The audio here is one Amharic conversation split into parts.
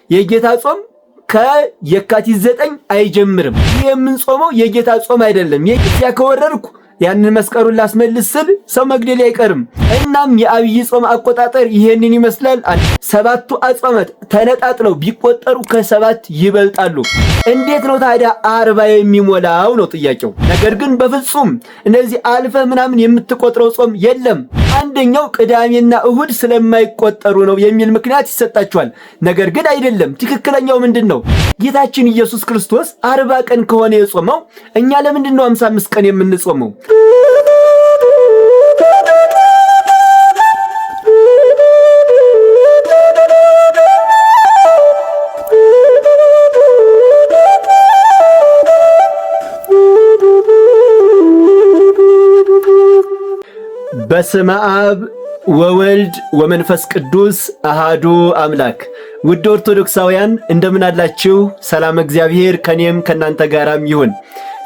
የጌታ ጾም ከየካቲት 9 አይጀምርም። ይህ የምንጾመው የጌታ ጾም አይደለም። የጌታ ከወረድኩ ያንን መስቀሉን ላስመልስ ስል ሰው መግደል አይቀርም። እናም የአብይ ጾም አቆጣጠር ይሄንን ይመስላል። ሰባቱ አጽዋማት ተነጣጥለው ቢቆጠሩ ከሰባት ይበልጣሉ። እንዴት ነው ታዲያ 40 የሚሞላው ነው ጥያቄው። ነገር ግን በፍጹም እነዚህ አልፈ ምናምን የምትቆጥረው ጾም የለም። አንደኛው ቅዳሜና እሁድ ስለማይቆጠሩ ነው የሚል ምክንያት ይሰጣቸዋል። ነገር ግን አይደለም። ትክክለኛው ምንድነው? ጌታችን ኢየሱስ ክርስቶስ 40 ቀን ከሆነ የጾመው እኛ ለምንድን ነው 55 ቀን የምንጾመው? በስመ አብ ወወልድ ወመንፈስ ቅዱስ አሃዱ አምላክ። ውድ ኦርቶዶክሳውያን እንደምን አላችሁ? ሰላም እግዚአብሔር ከኔም ከናንተ ጋራም ይሁን።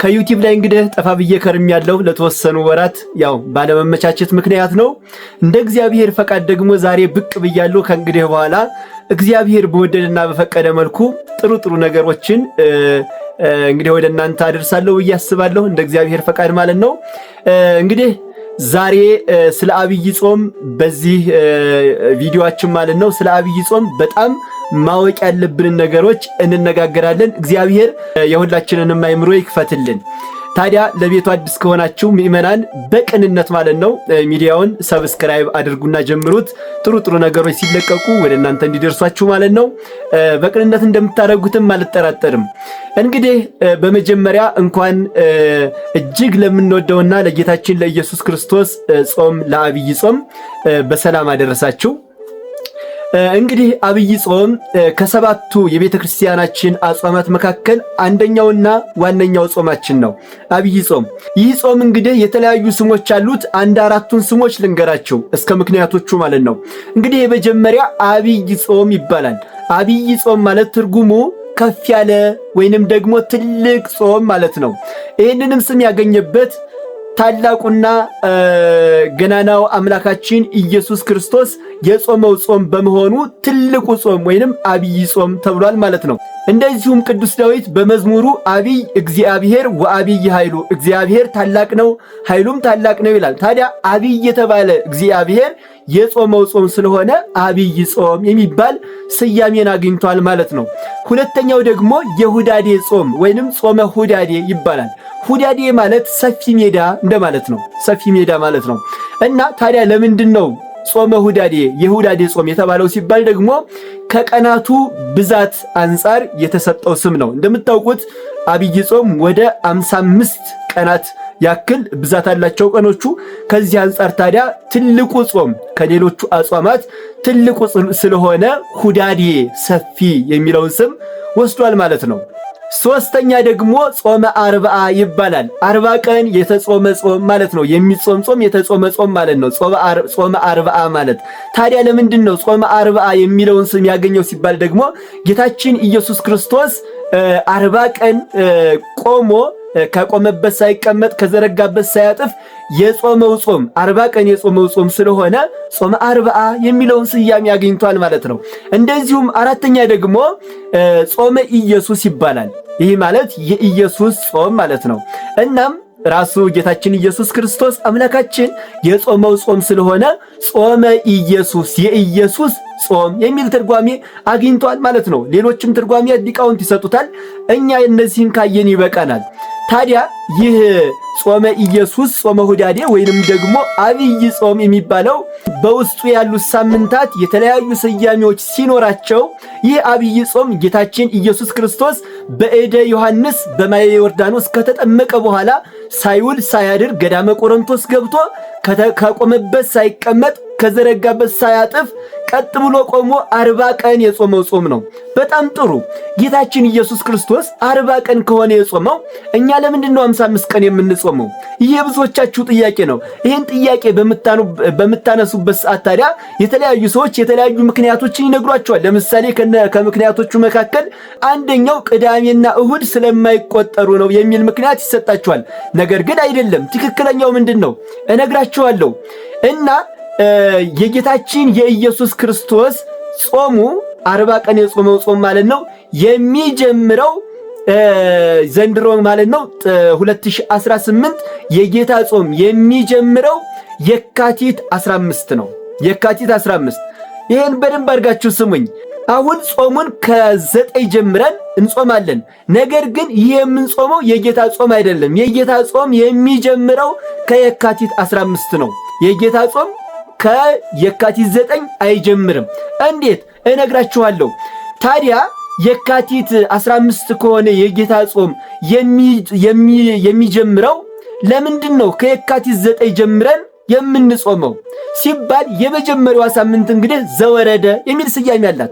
ከዩቲዩብ ላይ እንግዲህ ጠፋ ብዬ ከርም ያለው ለተወሰኑ ወራት ያው ባለመመቻቸት ምክንያት ነው። እንደ እግዚአብሔር ፈቃድ ደግሞ ዛሬ ብቅ ብያለሁ። ከእንግዲህ በኋላ እግዚአብሔር በወደደና በፈቀደ መልኩ ጥሩ ነገሮችን እንግዲህ ወደ እናንተ አደርሳለሁ ብዬ አስባለሁ። እንደ እግዚአብሔር ፈቃድ ማለት ነው። እንግዲህ ዛሬ ስለ አብይ ጾም በዚህ ቪዲዮአችን ማለት ነው ስለ አብይ ጾም በጣም ማወቅ ያለብንን ነገሮች እንነጋገራለን። እግዚአብሔር የሁላችንንም አይምሮ ይክፈትልን። ታዲያ ለቤቱ አዲስ ከሆናችሁ ምእመናን በቅንነት ማለት ነው ሚዲያውን ሰብስክራይብ አድርጉና ጀምሩት። ጥሩ ነገሮች ሲለቀቁ ወደ እናንተ እንዲደርሷችሁ ማለት ነው። በቅንነት እንደምታደርጉትም አልጠራጠርም። እንግዲህ በመጀመሪያ እንኳን እጅግ ለምንወደውና ለጌታችን ለኢየሱስ ክርስቶስ ጾም ለአብይ ጾም በሰላም አደረሳችሁ። እንግዲህ አብይ ጾም ከሰባቱ የቤተ ክርስቲያናችን አጽዋማት መካከል አንደኛውና ዋነኛው ጾማችን ነው አብይ ጾም። ይህ ጾም እንግዲህ የተለያዩ ስሞች አሉት። አንድ አራቱን ስሞች ልንገራቸው እስከ ምክንያቶቹ ማለት ነው። እንግዲህ የመጀመሪያ አብይ ጾም ይባላል። አብይ ጾም ማለት ትርጉሙ ከፍ ያለ ወይንም ደግሞ ትልቅ ጾም ማለት ነው። ይህንንም ስም ያገኘበት ታላቁና ገናናው አምላካችን ኢየሱስ ክርስቶስ የጾመው ጾም በመሆኑ ትልቁ ጾም ወይንም አብይ ጾም ተብሏል ማለት ነው። እንደዚሁም ቅዱስ ዳዊት በመዝሙሩ አብይ እግዚአብሔር ወአብይ ኃይሉ፣ እግዚአብሔር ታላቅ ነው ኃይሉም ታላቅ ነው ይላል። ታዲያ አብይ የተባለ እግዚአብሔር የጾመው ጾም ስለሆነ አብይ ጾም የሚባል ስያሜን አግኝቷል ማለት ነው። ሁለተኛው ደግሞ የሁዳዴ ጾም ወይንም ጾመ ሁዳዴ ይባላል። ሁዳዴ ማለት ሰፊ ሜዳ እንደማለት ነው። ሰፊ ሜዳ ማለት ነው። እና ታዲያ ለምንድን ነው ጾመ ሁዳዴ የሁዳዴ ጾም የተባለው ሲባል ደግሞ ከቀናቱ ብዛት አንጻር የተሰጠው ስም ነው። እንደምታውቁት አብይ ጾም ወደ 55 ቀናት ያክል ብዛት አላቸው ቀኖቹ። ከዚህ አንጻር ታዲያ ትልቁ ጾም ከሌሎቹ አጽዋማት ትልቁ ስለሆነ ሁዳዴ ሰፊ የሚለውን ስም ወስዷል ማለት ነው። ሶስተኛ ደግሞ ጾመ አርብዓ ይባላል። 40 ቀን የተጾመ ጾም ማለት ነው። የሚጾም ጾም የተጾመ ጾም ማለት ነው ጾመ አርብዓ ማለት። ታዲያ ለምንድን ነው ጾመ አርብዓ የሚለውን ስም ያገኘው ሲባል ደግሞ ጌታችን ኢየሱስ ክርስቶስ 40 ቀን ቆሞ ከቆመበት ሳይቀመጥ ከዘረጋበት ሳያጥፍ የጾመው ጾም 40 ቀን የጾመው ጾም ስለሆነ ጾመ አርብዓ የሚለውን ስያሜ አግኝቷል ማለት ነው። እንደዚሁም አራተኛ ደግሞ ጾመ ኢየሱስ ይባላል። ይህ ማለት የኢየሱስ ጾም ማለት ነው። እናም ራሱ ጌታችን ኢየሱስ ክርስቶስ አምላካችን የጾመው ጾም ስለሆነ ጾመ ኢየሱስ የኢየሱስ ጾም የሚል ትርጓሜ አግኝቷል ማለት ነው። ሌሎችም ትርጓሜ ሊቃውንት ይሰጡታል። እኛ እነዚህን ካየን ይበቃናል። ታዲያ ይህ ጾመ ኢየሱስ ጾመ ሁዳዴ ወይንም ደግሞ አብይ ጾም የሚባለው በውስጡ ያሉት ሳምንታት የተለያዩ ስያሜዎች ሲኖራቸው ይህ አብይ ጾም ጌታችን ኢየሱስ ክርስቶስ በእደ ዮሐንስ በማየ ዮርዳኖስ ከተጠመቀ በኋላ ሳይውል ሳያድር ገዳመ ቆሮንቶስ ገብቶ ከቆመበት ሳይቀመጥ ከዘረጋበት ሳያጥፍ ቀጥ ብሎ ቆሞ 40 ቀን የጾመው ጾም ነው። በጣም ጥሩ። ጌታችን ኢየሱስ ክርስቶስ 40 ቀን ከሆነ የጾመው እኛ ለምንድን ነው 55 ቀን የምንጾመው? ይህ የብዙዎቻችሁ ጥያቄ ነው። ይህን ጥያቄ በምታነሱበት ሰዓት ታዲያ የተለያዩ ሰዎች የተለያዩ ምክንያቶችን ይነግሯቸዋል። ለምሳሌ ከምክንያቶቹ መካከል አንደኛው ቅዳሜና እሁድ ስለማይቆጠሩ ነው የሚል ምክንያት ይሰጣቸዋል። ነገር ግን አይደለም። ትክክለኛው ምንድን ነው እነግራቸዋለሁ። እና የጌታችን የኢየሱስ ክርስቶስ ጾሙ 40 ቀን የጾመው ጾም ማለት ነው የሚጀምረው ዘንድሮ ማለት ነው 2018 የጌታ ጾም የሚጀምረው የካቲት 15 ነው። የካቲት 15 ይሄን በደንብ አድርጋችሁ ስሙኝ። አሁን ጾሙን ከ9 ጀምረን እንጾማለን። ነገር ግን ይሄ የምንጾመው የጌታ ጾም አይደለም። የጌታ ጾም የሚጀምረው ከየካቲት 15 ነው። የጌታ ጾም ከየካቲት 9 አይጀምርም። እንዴት እነግራችኋለሁ። ታዲያ የካቲት 15 ከሆነ የጌታ ጾም የሚጀምረው ለምንድን ነው ከየካቲት 9 ጀምረን የምንጾመው ሲባል የመጀመሪያዋ ሳምንት እንግዲህ ዘወረደ የሚል ስያሜ አላት።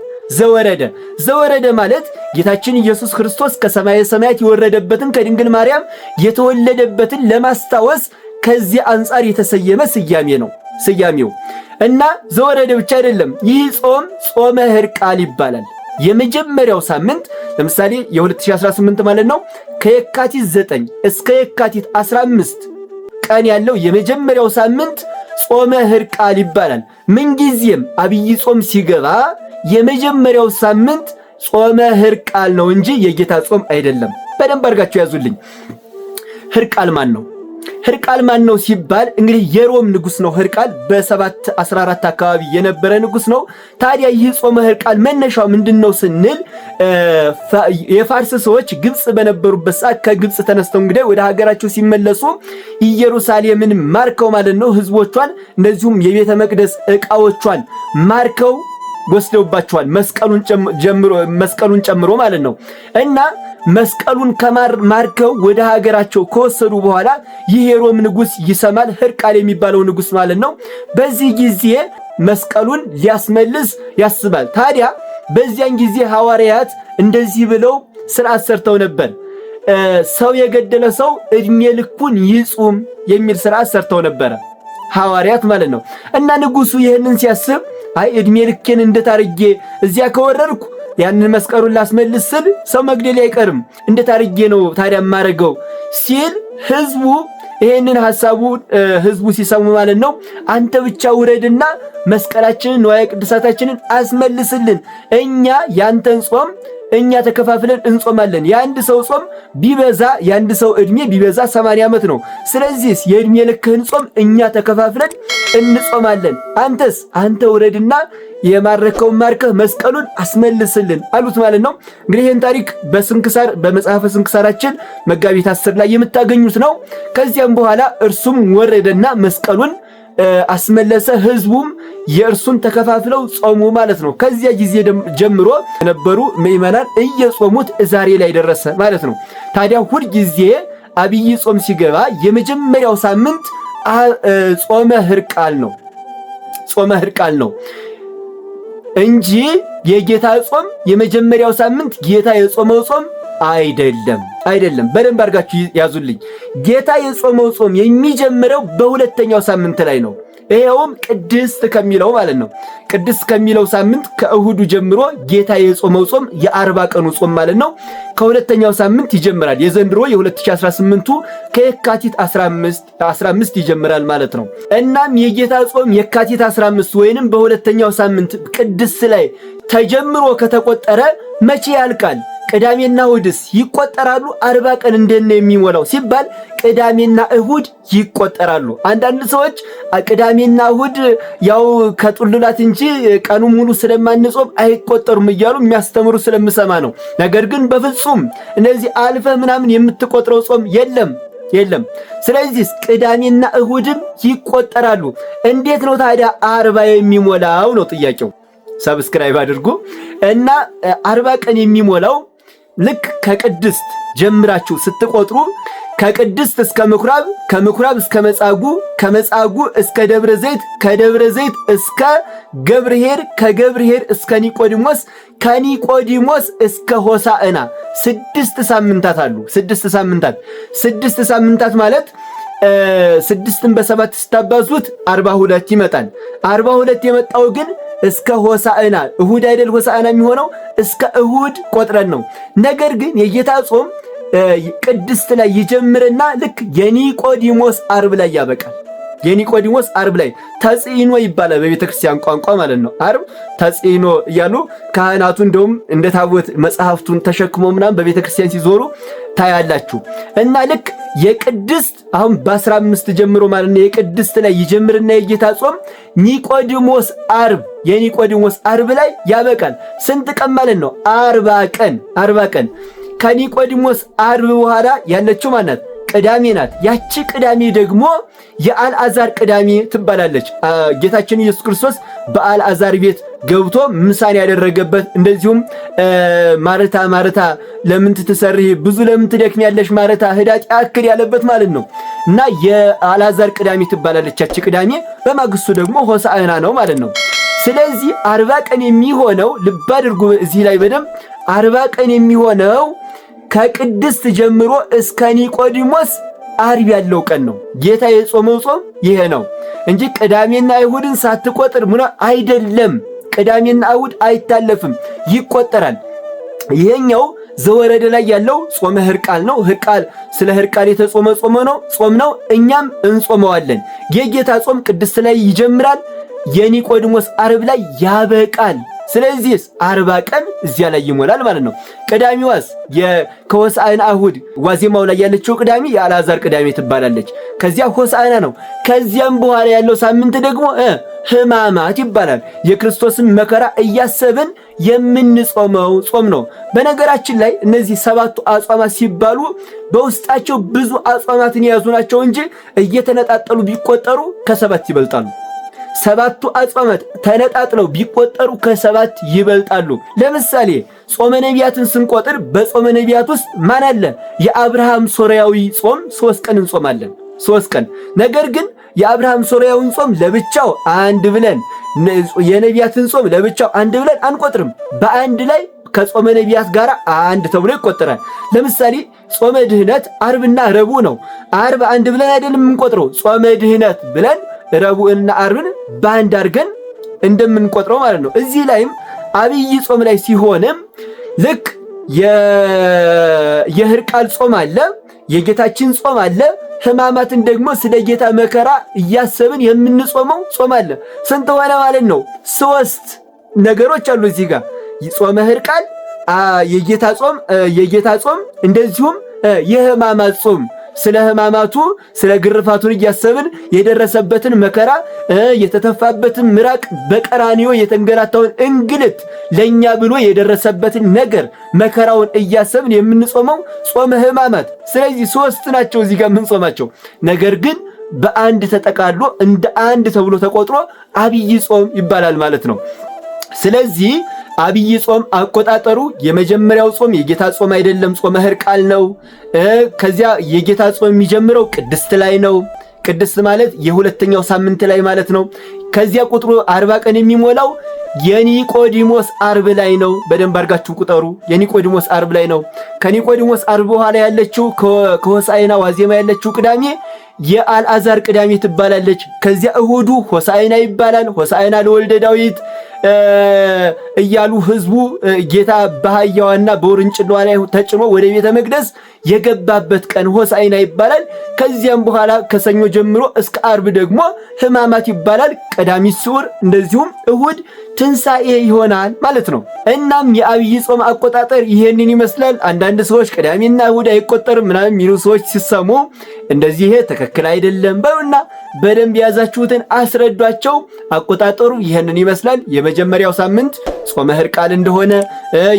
ዘወረደ ማለት ጌታችን ኢየሱስ ክርስቶስ ከሰማየ ሰማያት የወረደበትን ከድንግል ማርያም የተወለደበትን ለማስታወስ ከዚህ አንጻር የተሰየመ ስያሜ ነው ስያሜው። እና ዘወረደ ብቻ አይደለም፣ ይህ ጾም ጾመ ሕርቃል ይባላል። የመጀመሪያው ሳምንት ለምሳሌ የ2018 ማለት ነው ከየካቲት 9 እስከ የካቲት 15 ቀን ያለው የመጀመሪያው ሳምንት ጾመ ሕርቃል ይባላል። ምንጊዜም አብይ ጾም ሲገባ የመጀመሪያው ሳምንት ጾመ ሕርቃል ነው እንጂ የጌታ ጾም አይደለም። በደንብ አድርጋችሁ ያዙልኝ። ሕርቃል ማን ነው? ሕርቃል ማን ነው ሲባል እንግዲህ የሮም ንጉስ ነው። ሕርቃል በ714 አካባቢ የነበረ ንጉስ ነው። ታዲያ ይህ ጾመ ሕርቃል መነሻው ምንድነው ስንል የፋርስ ሰዎች ግብጽ በነበሩበት ሰዓት ከግብጽ ተነስተው እንግዲህ ወደ ሀገራቸው ሲመለሱ ኢየሩሳሌምን ማርከው ማለት ነው ህዝቦቿን፣ እንደዚሁም የቤተ መቅደስ ዕቃዎቿን ማርከው ወስደውባቸዋል። መስቀሉን ጨምሮ ማለት ነው። እና መስቀሉን ማርከው ወደ ሀገራቸው ከወሰዱ በኋላ ይህ የሮም ንጉስ ይሰማል። ሕርቃል የሚባለው ንጉስ ማለት ነው። በዚህ ጊዜ መስቀሉን ሊያስመልስ ያስባል። ታዲያ በዚያን ጊዜ ሐዋርያት እንደዚህ ብለው ሥርዓት ሰርተው ነበር። ሰው የገደለ ሰው ዕድሜ ልኩን ይጹም የሚል ሥርዓት ሰርተው ነበረ ሐዋርያት ማለት ነው። እና ንጉሱ ይህንን ሲያስብ አይ ዕድሜ ልኬን እንዴት አርጌ እዚያ ከወረድኩ ያንን መስቀሉን ላስመልስ ስል ሰው መግደል አይቀርም፣ እንዴት አርጌ ነው ታዲያ ማረገው ሲል ህዝቡ ይሄንን ሐሳቡ ህዝቡ ሲሰሙ ማለት ነው አንተ ብቻ ውረድና መስቀላችንን ንዋየ ቅድሳታችንን አስመልስልን፣ እኛ ያንተን ጾም እኛ ተከፋፍለን እንጾማለን። የአንድ ሰው ጾም ቢበዛ የአንድ ሰው ዕድሜ ቢበዛ 80 ዓመት ነው። ስለዚህ የዕድሜ ልክህን ጾም እኛ ተከፋፍለን እንጾማለን። አንተ ውረድና የማረከውን ማርከህ መስቀሉን አስመልስልን አሉት ማለት ነው። እንግዲህ ይህን ታሪክ በስንክሳር በመጽሐፈ ስንክሳራችን መጋቢት 10 ላይ የምታገኙት ነው። ከዚያም በኋላ እርሱም ወረደና መስቀሉን አስመለሰ። ህዝቡም የእርሱን ተከፋፍለው ጾሙ ማለት ነው። ከዚያ ጊዜ ጀምሮ የነበሩ ምዕመናን እየጾሙት ዛሬ ላይ ደረሰ ማለት ነው። ታዲያ ሁል ጊዜ አብይ ጾም ሲገባ የመጀመሪያው ሳምንት ጾመ ሕርቃል ነው። ጾመ ሕርቃል ነው እንጂ የጌታ ጾም የመጀመሪያው ሳምንት ጌታ የጾመው ጾም አይደለም። በደንብ አድርጋችሁ ያዙልኝ። ጌታ የጾመው ጾም የሚጀምረው በሁለተኛው ሳምንት ላይ ነው። ይሄውም ቅድስት ከሚለው ማለት ነው። ቅድስት ከሚለው ሳምንት ከእሁዱ ጀምሮ ጌታ የጾመው ጾም የ40 ቀኑ ጾም ማለት ነው ከሁለተኛው ሳምንት ይጀምራል። የዘንድሮ የ2018ቱ ከየካቲት 15 ይጀምራል ማለት ነው። እናም የጌታ ጾም የካቲት 15 ወይንም በሁለተኛው ሳምንት ቅድስት ላይ ተጀምሮ ከተቆጠረ መቼ ያልቃል? ቅዳሜና እሁድስ ይቆጠራሉ? 40 ቀን እንደነ የሚሞላው ሲባል ቅዳሜና እሁድ ይቆጠራሉ። አንዳንድ ሰዎች ቅዳሜና እሁድ ያው ከጥሉላት እንጂ ቀኑ ሙሉ ስለማንጾም አይቆጠሩም እያሉ የሚያስተምሩ ስለምሰማ ነው። ነገር ግን በፍጹም እነዚህ አልፈ ምናምን የምትቆጥረው ጾም የለም። ስለዚህ ቅዳሜና እሁድም ይቆጠራሉ። እንዴት ነው ታዲያ 40 የሚሞላው ነው ጥያቄው። ሰብስክራይብ አድርጉ እና 40 ቀን የሚሞላው ልክ ከቅድስት ጀምራችሁ ስትቆጥሩ ከቅድስት እስከ ምኩራብ፣ ከምኩራብ እስከ መጻጉዕ፣ ከመጻጉዕ እስከ ደብረ ዘይት፣ ከደብረ ዘይት እስከ ገብርኄር፣ ከገብርኄር እስከ ኒቆዲሞስ፣ ከኒቆዲሞስ እስከ ሆሳዕና 6 ሳምንታት አሉ። 6 ሳምንታት ማለት 6ን በ7 ስታባዙት 42 ይመጣል። 42 የመጣው ግን እስከ ሆሳዕና እሁድ አይደል? ሆሳዕና የሚሆነው እስከ እሁድ ቆጥረን ነው። ነገር ግን የጌታ ጾም ቅድስት ላይ ይጀምርና ልክ የኒቆዲሞስ ዓርብ ላይ ያበቃል። የኒቆዲሞስ ዓርብ ላይ ተጽዕኖ ይባላል በቤተክርስቲያን ቋንቋ ማለት ነው። ዓርብ ተጽዕኖ እያሉ ካህናቱ እንደውም እንደ ታቦት መጽሐፍቱን ተሸክሞ ምናምን በቤተክርስቲያን ሲዞሩ ታያላችሁ። እና ልክ የቅድስት አሁን በ15 ጀምሮ ማለት ነው የቅድስት ላይ ይጀምርና የጌታ ጾም ኒቆዲሞስ ዓርብ የኒቆዲሞስ ዓርብ ላይ ያበቃል። ስንት ቀን ማለት ነው? 40 ቀን። ከኒቆዲሞስ ዓርብ በኋላ ያለችው ማናት? ቅዳሜ ናት። ያቺ ቅዳሜ ደግሞ የአልዓዛር ቅዳሜ ትባላለች። ጌታችን ኢየሱስ ክርስቶስ በአልዓዛር ቤት ገብቶ ምሳን ያደረገበት እንደዚሁም ማርታ ማርታ ለምን ትሰሪ ብዙ ለምን ትደክሚያለሽ ማርታ ህዳጥ ያክል ያለበት ማለት ነው። እና የአልዓዛር ቅዳሜ ትባላለች ያቺ ቅዳሜ። በማግስቱ ደግሞ ሆሳዕና ነው ማለት ነው። ስለዚህ 40 ቀን የሚሆነው ልብ አድርጉ እዚህ ላይ በደንብ 40 ቀን የሚሆነው ከቅድስት ጀምሮ እስከ ኒቆዲሞስ ዓርብ ያለው ቀን ነው። ጌታ የጾመው ጾም ይሄ ነው እንጂ ቅዳሜና እሁድን ሳትቆጥር ምን አይደለም። ቅዳሜና እሁድ አይታለፍም፣ ይቆጠራል። ይሄኛው ዘወረደ ላይ ያለው ጾመ ሕርቃል ነው። ሕርቃል ስለ ሕርቃል የተጾመ ጾም ነው። እኛም እንጾመዋለን። የጌታ ጾም ቅድስት ላይ ይጀምራል፣ የኒቆዲሞስ ዓርብ ላይ ያበቃል። ስለዚህ 40 ቀን እዚያ ላይ ይሞላል ማለት ነው። ቅዳሜዋስ ከሆሳዕና እሁድ ዋዜማው ላይ ያለችው ቅዳሜ የአልዓዛር ቅዳሜ ትባላለች። ከዚያ ሆሳዕና ነው። ከዚያም በኋላ ያለው ሳምንት ደግሞ ሕማማት ይባላል። የክርስቶስን መከራ እያሰብን የምንጾመው ጾም ነው። በነገራችን ላይ እነዚህ 7ቱ አጽዋማት ሲባሉ በውስጣቸው ብዙ አጽዋማትን የያዙ ናቸው እንጂ እየተነጣጠሉ ቢቆጠሩ ከ7 ይበልጣሉ። 7ቱ አጽዋማት ተነጣጥለው ቢቆጠሩ ከ7 ይበልጣሉ። ለምሳሌ ጾመ ነቢያትን ስንቆጥር በጾመ ነቢያት ውስጥ ማን አለ? የአብርሃም ሶርያዊ ጾም 3 ቀን እንጾማለን። 3 ቀን። ነገር ግን የአብርሃም ሶርያዊን ጾም ለብቻው አንድ ብለን የነቢያትን ጾም ለብቻው አንድ ብለን አንቆጥርም። በአንድ ላይ ከጾመ ነቢያት ጋር አንድ ተብሎ ይቆጠራል። ለምሳሌ ጾመ ድህነት ዓርብና ረቡዕ ነው። ዓርብ አንድ ብለን አይደለም የምንቆጥረው። ጾመ ድህነት ብለን ረቡዕና ዓርብን በአንድ አድርገን እንደምንቆጥረው ማለት ነው። እዚህ ላይም አብይ ጾም ላይ ሲሆንም ልክ የሕርቃል ጾም አለ፣ የጌታችን ጾም አለ። ሕማማትን ደግሞ ስለ ጌታ መከራ እያሰብን የምንጾመው ጾም አለ። ስንት ሆነ ማለት ነው? 3 ነገሮች አሉ እዚህ ጋር ጾመ ሕርቃል፣ የጌታ ጾም እንደዚሁም የሕማማት ጾም። ስለ ሕማማቱ ስለ ግርፋቱን እያሰብን የደረሰበትን መከራ የተተፋበትን ምራቅ በቀራንዮ የተንገላታውን እንግልት ለኛ ብሎ የደረሰበትን ነገር መከራውን እያሰብን የምንጾመው ጾመ ሕማማት። ስለዚህ 3 ናቸው እዚህ ጋር የምንጾማቸው። ነገር ግን በአንድ ተጠቃሎ እንደ አንድ ተብሎ ተቆጥሮ አብይ ጾም ይባላል ማለት ነው። ስለዚህ አብይ ጾም አቆጣጠሩ የመጀመሪያው ጾም የጌታ ጾም አይደለም፣ ጾመ ሕርቃል ነው። ከዚያ የጌታ ጾም የሚጀምረው ቅድስት ላይ ነው። ቅድስት ማለት የሁለተኛው ሳምንት ላይ ማለት ነው። ከዚያ ቁጥሩ 40 ቀን የሚሞላው የኒቆዲሞስ ዓርብ ላይ ነው። በደንብ አድርጋችሁ ቁጠሩ። የኒቆዲሞስ ዓርብ ላይ ነው። ከኒቆዲሞስ ዓርብ በኋላ ያለችው ከሆሳዕና ዋዜማ ያለችው ቅዳሜ የአልዓዛር ቅዳሜ ትባላለች። ከዚያ እሁዱ ሆሳዕና ይባላል። ሆሳዕና ለወልደ ዳዊት እያሉ ህዝቡ ጌታ በአህያዋና በውርንጭላዋ ላይ ተጭኖ ወደ ቤተ መቅደስ የገባበት ቀን ሆሳዕና ይባላል። ከዚያም በኋላ ከሰኞ ጀምሮ እስከ ዓርብ ደግሞ ሕማማት ይባላል። ቀዳሚት ስዑር እንደዚሁም እሁድ ትንሣኤ ይሆናል ማለት ነው። እናም የአብይ ጾም አቆጣጠር ይሄንን ይመስላል። አንዳንድ ሰዎች ቅዳሜና እሁድ አይቆጠርም ምናምን የሚሉ ሰዎች ሲሰሙ እንደዚህ ይሄ ትክክል አይደለም በሉና በደንብ ያዛችሁትን አስረዷቸው። አቆጣጠሩ ይሄንን ይመስላል። የመጀመሪያው ሳምንት ጾመ ሕርቃል እንደሆነ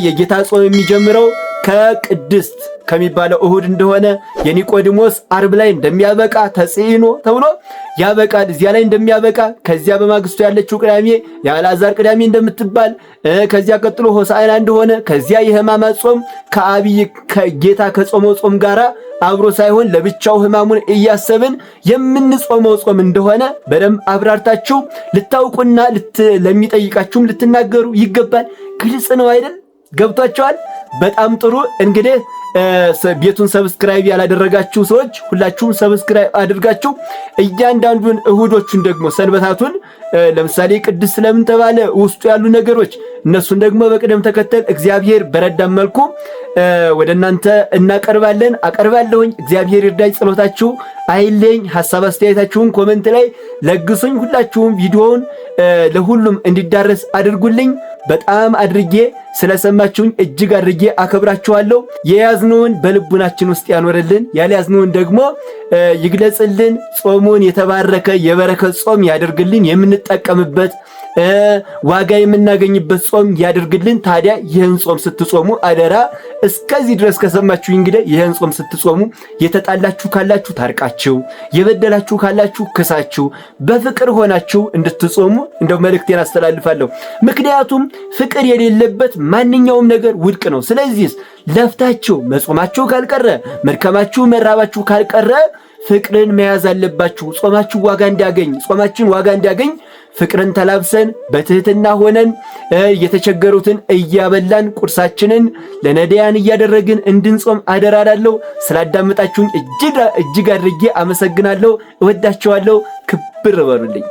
የጌታ ጾም የሚጀምረው ከቅድስት ከሚባለው እሁድ እንደሆነ የኒቆዲሞስ ዓርብ ላይ እንደሚያበቃ ተጽዕኖ ተብሎ ያበቃል። እዚያ ላይ እንደሚያበቃ ከዚያ በማግስቱ ያለችው ቅዳሜ የአልዓዛር ቅዳሜ እንደምትባል ከዚያ ቀጥሎ ሆሳዕና እንደሆነ ከዚያ የሕማማት ጾም ከአብይ ጌታ ከጾመው ጾም ጋራ አብሮ ሳይሆን ለብቻው ሕማሙን እያሰብን የምንጾመው ጾም እንደሆነ በደንብ አብራርታችሁ ልታውቁና ለሚጠይቃችሁም ልትናገሩ ይገባል። ግልጽ ነው አይደል? ገብቷቸዋል? በጣም ጥሩ። እንግዲህ ቤቱን ሰብስክራይብ ያላደረጋችሁ ሰዎች ሁላችሁም ሰብስክራይብ አድርጋችሁ እያንዳንዱን እሁዶቹን ደግሞ ሰንበታቱን ለምሳሌ ቅድስት ስለምን ተባለ ውስጡ ያሉ ነገሮች እነሱን ደግሞ በቅደም ተከተል እግዚአብሔር በረዳን መልኩ ወደ እናንተ እናቀርባለን። አቀርባለሁኝ። እግዚአብሔር ይርዳኝ። ጸሎታችሁ አይለኝ። ሐሳብ አስተያየታችሁን ኮሜንት ላይ ለግሱኝ። ሁላችሁም ቪዲዮውን ለሁሉም እንዲዳረስ አድርጉልኝ። በጣም አድርጌ ስለሰማችሁኝ እጅግ አድርጌ አከብራችኋለሁ። የያዝነውን በልቡናችን ውስጥ ያኖርልን፣ ያልያዝነውን ደግሞ ይግለጽልን። ጾሙን የተባረከ የበረከት ጾም ያደርግልን፣ የምንጠቀምበት ዋጋ የምናገኝበት ጾም ያደርግልን። ታዲያ ይህን ጾም ስትጾሙ አደራ እስከዚህ ድረስ ከሰማችሁ እንግዲህ ይህን ጾም ስትጾሙ የተጣላችሁ ካላችሁ ታርቃችሁ፣ የበደላችሁ ካላችሁ ክሳችሁ፣ በፍቅር ሆናችሁ እንድትጾሙ እንደው መልእክቴን አስተላልፋለሁ። ምክንያቱም ፍቅር የሌለበት ማንኛውም ነገር ውድቅ ነው። ስለዚህ ለፍታችሁ መጾማችሁ ካልቀረ፣ መድከማችሁ መራባችሁ ካልቀረ ፍቅርን መያዝ አለባችሁ። ጾማችሁ ዋጋ እንዲያገኝ፣ ጾማችን ዋጋ እንዲያገኝ ፍቅርን ተላብሰን በትህትና ሆነን የተቸገሩትን እያበላን ቁርሳችንን ለነዳያን እያደረግን እንድንጾም አደራላለሁ። ስላዳመጣችሁኝ እጅግ አድርጌ አመሰግናለሁ። እወዳችኋለሁ። ክብር በሉልኝ።